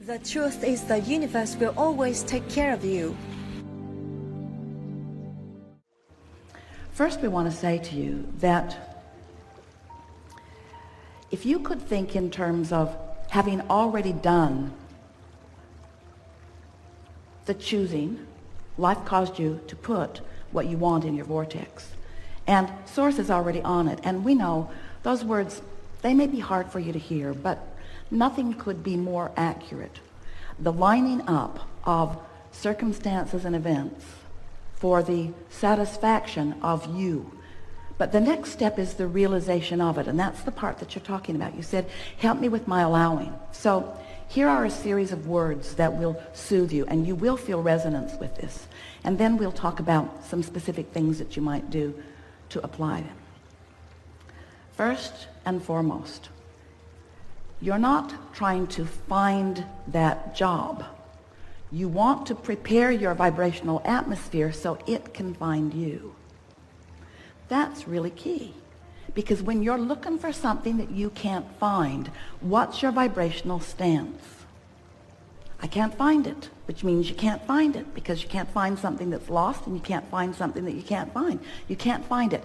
The truth is the universe will always take care of you. First, we want to say to you that if you could think in terms of having already done the choosing, life caused you to put what you want in your vortex. And Source is already on it. And we know those words, they may be hard for you to hear, but nothing could be more accurate. The lining up of circumstances and events for the satisfaction of you. But the next step is the realization of it, and that's the part that you're talking about. You said, help me with my allowing. So here are a series of words that will soothe you, and you will feel resonance with this. And then we'll talk about some specific things that you might do to apply them. First and foremost, you're not trying to find that job. You want to prepare your vibrational atmosphere so it can find you. That's really key. Because when you're looking for something that you can't find, what's your vibrational stance? I can't find it, which means you can't find it, because you can't find something that's lost, and you can't find something that you can't find. You can't find it.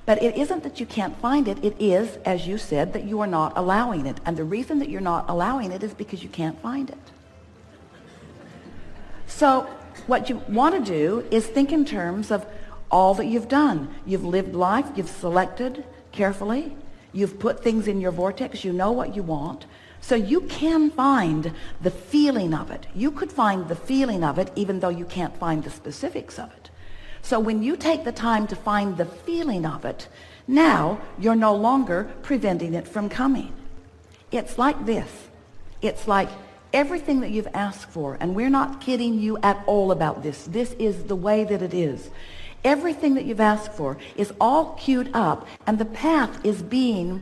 But it isn't that you can't find it. It is, as you said, that you are not allowing it. And the reason that you're not allowing it is because you can't find it. So what you want to do is think in terms of all that you've done. You've lived life. You've selected carefully. You've put things in your vortex. You know what you want. So you can find the feeling of it. You could find the feeling of it even though you can't find the specifics of it. So when you take the time to find the feeling of it, now you're no longer preventing it from coming. It's like this. It's like everything that you've asked for, and we're not kidding you at all about this. This is the way that it is. Everything that you've asked for is all queued up, and the path is being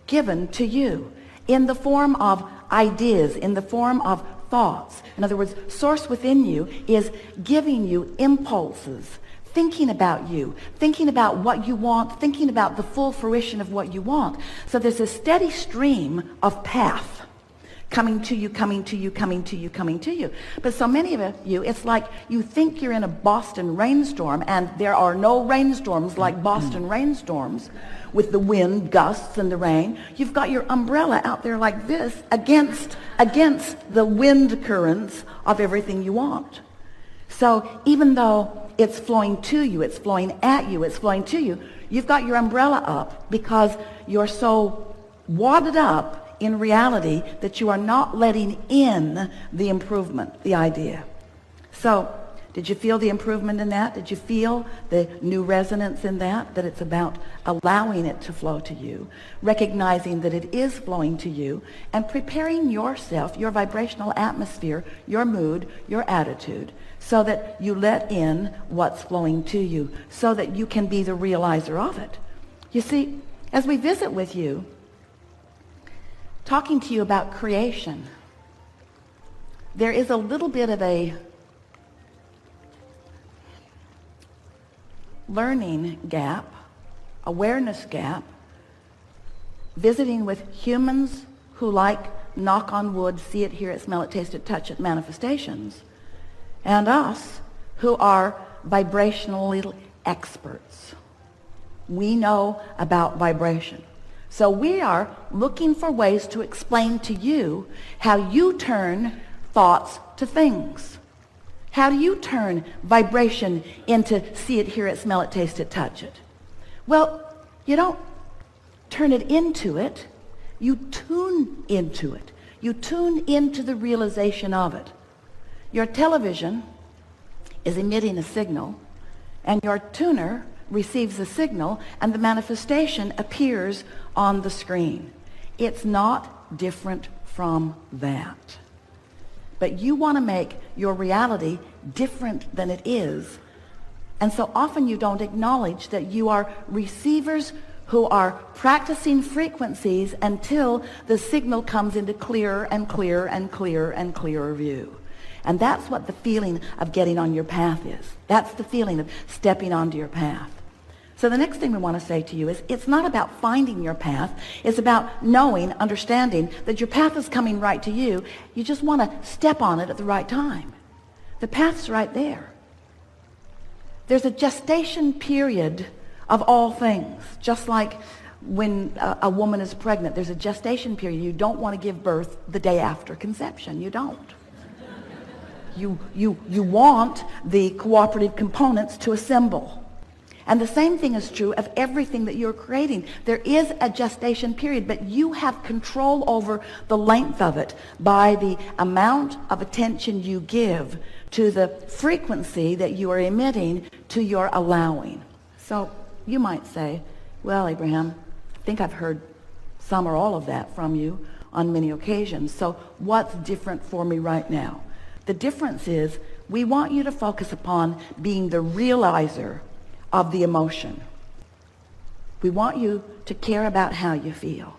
given to you in the form of ideas, in the form of thoughts. In other words, Source within you is giving you impulses, thinking about you, thinking about what you want, thinking about the full fruition of what you want. So there's a steady stream of path coming to you, coming to you, coming to you, coming to you. But so many of you, it's like you think you're in a Boston rainstorm, and there are no rainstorms like Boston rainstorms with the wind gusts and the rain. You've got your umbrella out there like this against the wind currents of everything you want. So even though it's flowing to you, it's flowing at you, it's flowing to you, you've got your umbrella up because you're so wadded up in reality that you are not letting in the improvement, the idea. So did you feel the improvement in that? Did you feel the new resonance in that? That it's about allowing it to flow to you, recognizing that it is flowing to you, and preparing yourself, your vibrational atmosphere, your mood, your attitude, so that you let in what's flowing to you, so that you can be the realizer of it. You see, as we visit with you, talking to you about creation, there is a little bit of a learning gap, awareness gap, visiting with humans who like, knock on wood, see it, hear it, smell it, taste it, touch it, manifestations, and us who are vibrational experts. We know about vibration. So we are looking for ways to explain to you how you turn thoughts to things. How do you turn vibration into see it, hear it, smell it, taste it, touch it? Well, you don't turn it into it. You tune into it. You tune into the realization of it. Your television is emitting a signal, and your tuner receives a signal, and the manifestation appears on the screen. It's not different from that. But you want to make your reality different than it is. And so often you don't acknowledge that you are receivers who are practicing frequencies until the signal comes into clearer and clearer and clearer and clearer view. And that's what the feeling of getting on your path is. That's the feeling of stepping onto your path. So the next thing we want to say to you is it's not about finding your path. It's about knowing, understanding that your path is coming right to you. You just want to step on it at the right time. The path's right there. There's a gestation period of all things. Just like when a woman is pregnant, there's a gestation period. You don't want to give birth the day after conception. You don't. You want the cooperative components to assemble. And the same thing is true of everything that you're creating. There is a gestation period, but you have control over the length of it by the amount of attention you give to the frequency that you are emitting to your allowing. So you might say, well, Abraham, I think I've heard some or all of that from you on many occasions. So what's different for me right now? The difference is we want you to focus upon being the realizer of the emotion. We want you to care about how you feel.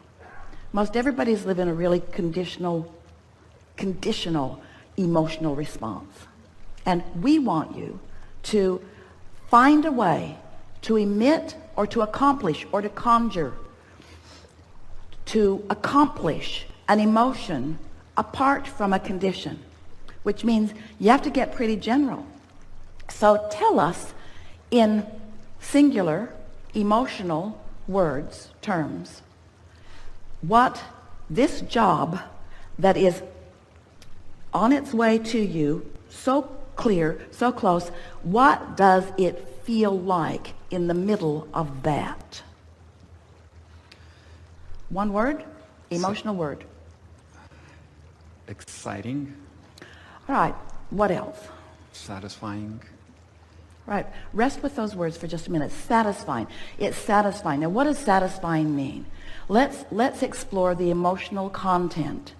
Most everybody's living a really conditional emotional response. And we want you to find a way to emit or to accomplish or to conjure, to accomplish an emotion apart from a condition, which means you have to get pretty general. So tell us in singular emotional words, terms, what this job that is on its way to you, so clear, so close, what does it feel like in the middle of that? One word, emotional word. Exciting. All right, what else? Satisfying. Right, rest with those words for just a minute. Satisfying. It's satisfying. Now, what does satisfying mean? Let's explore the emotional content,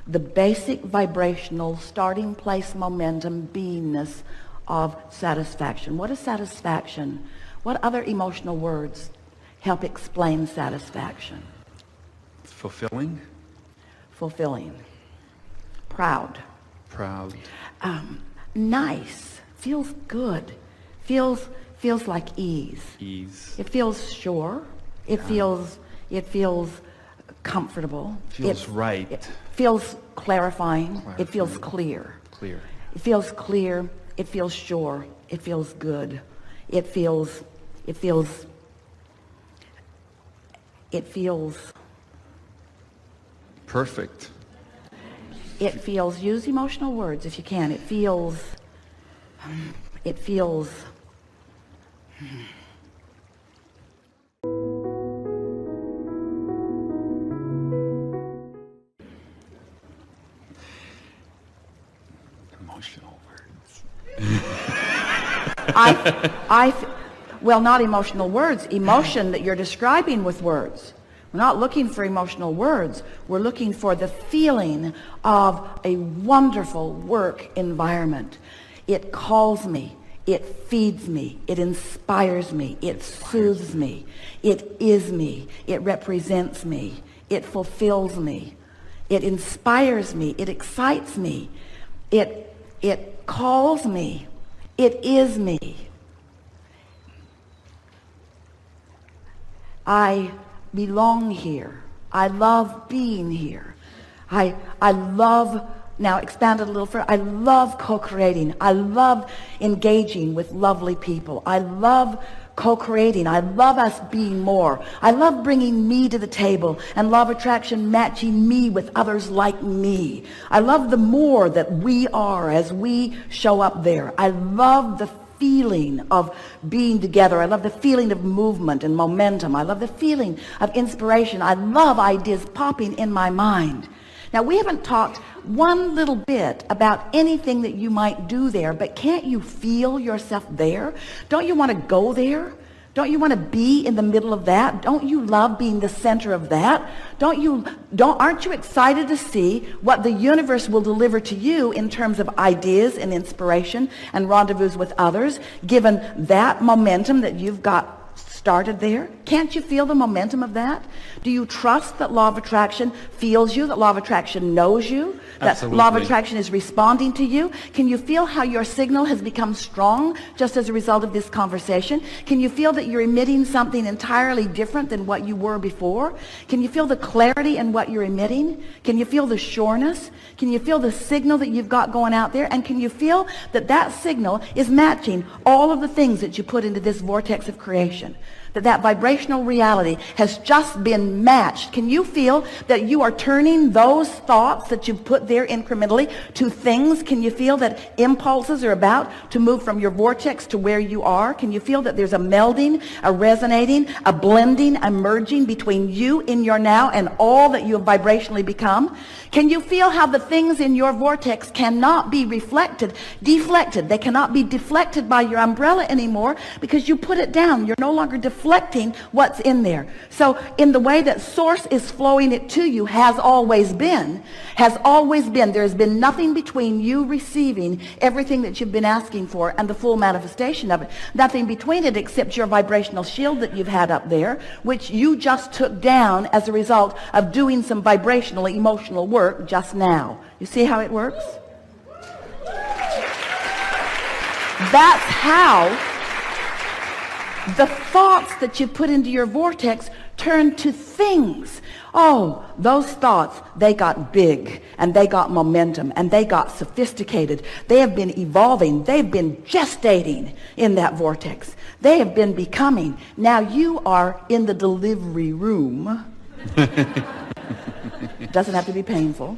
the basic vibrational starting place momentum beingness of satisfaction. What is satisfaction? What other emotional words help explain satisfaction? Fulfilling. Fulfilling. Proud. Proud. Nice. Feels good. Feels like ease. Ease. It feels sure. It feels comfortable. Feels right. It feels clarifying. It feels clear. Clear. It feels clear. It feels sure. It feels good. It feels perfect. It feels, use emotional words if you can. It feels emotional words. well, not emotional words, emotion that you're describing with words. We're not looking for emotional words. We're looking for the feeling of a wonderful work environment. It calls me. It feeds me. It inspires me. It soothes me. It is me. It represents me. It fulfills me. It inspires me. It excites me. It calls me. It is me. I belong here. I love being here. I love, now expand it a little further, I love co-creating. I love engaging with lovely people. I love co-creating. I love us being more. I love bringing me to the table and law of attraction matching me with others like me. I love the more that we are as we show up there. I love the feeling of being together. I love the feeling of movement and momentum. I love the feeling of inspiration. I love ideas popping in my mind. Now, we haven't talked one little bit about anything that you might do there, but can't you feel yourself there? Don't you want to go there? Don't you want to be in the middle of that? Don't you love being the center of that? Aren't you excited to see what the universe will deliver to you in terms of ideas and inspiration and rendezvous with others, given that momentum that you've got started there? Can't you feel the momentum of that? Do you trust that law of attraction feels you, that law of attraction knows you, that Absolutely. law of attraction is responding to you? Can you feel how your signal has become strong just as a result of this conversation? Can you feel that you're emitting something entirely different than what you were before? Can you feel the clarity in what you're emitting? Can you feel the sureness? Can you feel the signal that you've got going out there? And can you feel that that signal is matching all of the things that you put into this vortex of creation? That vibrational reality has just been matched. Can you feel that you are turning those thoughts that you've put there incrementally to things? Can you feel that impulses are about to move from your vortex to where you are? Can you feel that there's a melding, a resonating, a blending, a merging between you in your now and all that you have vibrationally become? Can you feel how the things in your vortex cannot be deflected? They cannot be deflected by your umbrella anymore because you put it down. You're no longer deflecting what's in there. So in the way that source is flowing it to you has always been. There's been nothing between you receiving everything that you've been asking for and the full manifestation of it. Nothing between it except your vibrational shield that you've had up there, which you just took down as a result of doing some vibrational, emotional work just now. You see how it works? That's how the thoughts that you put into your vortex turn to things. Oh, those thoughts, they got big and they got momentum and they got sophisticated. They have been evolving. They've been gestating in that vortex. They have been becoming. Now you are in the delivery room. Doesn't have to be painful.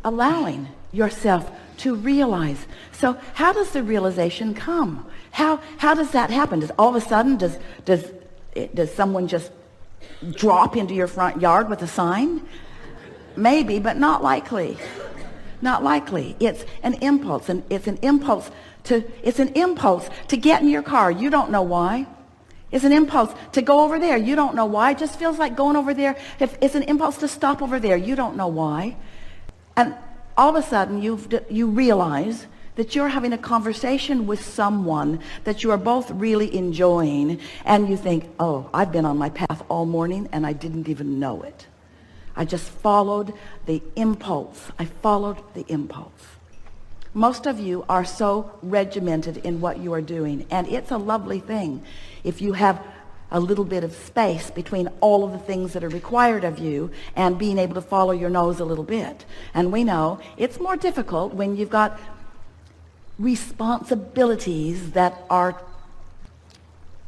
Allowing yourself to realize. So how does the realization come? How does that happen? Does all of a sudden does someone just drop into your front yard with a sign? Maybe, but not likely. Not likely. It's an impulse, and it's an impulse to get in your car. You don't know why. It's an impulse to go over there. You don't know why. It just feels like going over there. It's an impulse to stop over there. You don't know why. And all of a sudden you realize that you're having a conversation with someone that you are both really enjoying, and you think, oh, I've been on my path all morning and I didn't even know it. I just followed the impulse. I followed the impulse. Most of you are so regimented in what you are doing, and it's a lovely thing if you have a little bit of space between all of the things that are required of you and being able to follow your nose a little bit. And we know it's more difficult when you've got responsibilities that are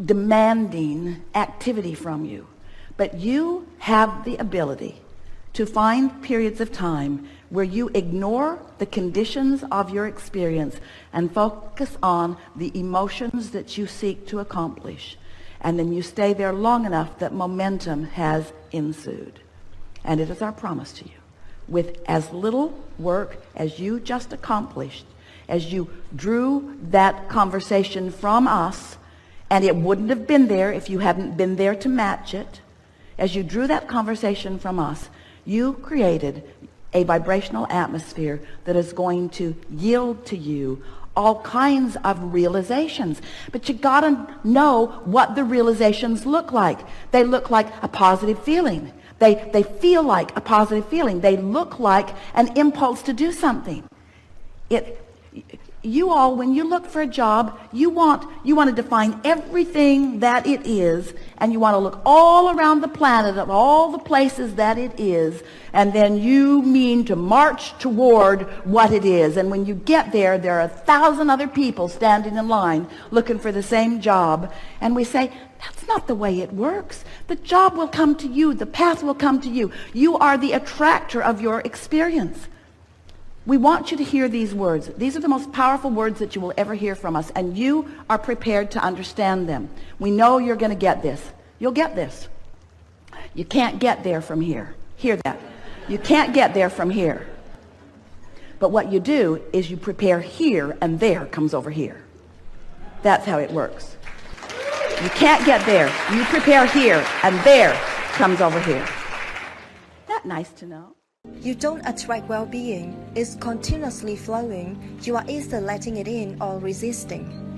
demanding activity from you. But you have the ability to find periods of time where you ignore the conditions of your experience and focus on the emotions that you seek to accomplish. And then you stay there long enough that momentum has ensued. And it is our promise to you, with as little work as you just accomplished, as you drew that conversation from us, and it wouldn't have been there if you hadn't been there to match it, as you drew that conversation from us, you created a vibrational atmosphere that is going to yield to you all kinds of realizations. But you gotta know what the realizations look like. They look like a positive feeling. They feel like a positive feeling. They look like an impulse to do something. You all, when you look for a job, you want to define everything that it is, and you want to look all around the planet of all the places that it is, and then you mean to march toward what it is. And when you get there, there are 1,000 other people standing in line looking for the same job. And we say, that's not the way it works. The job will come to you. The path will come to you. You are the attractor of your experience. We want you to hear these words. These are the most powerful words that you will ever hear from us, and you are prepared to understand them. We know you're going to get this. You'll get this. You can't get there from here. Hear that. You can't get there from here. But what you do is you prepare here, and there comes over here. That's how it works. You can't get there. You prepare here, and there comes over here. Isn't that nice to know? You don't attract well-being. It's continuously flowing. You are either letting it in or resisting.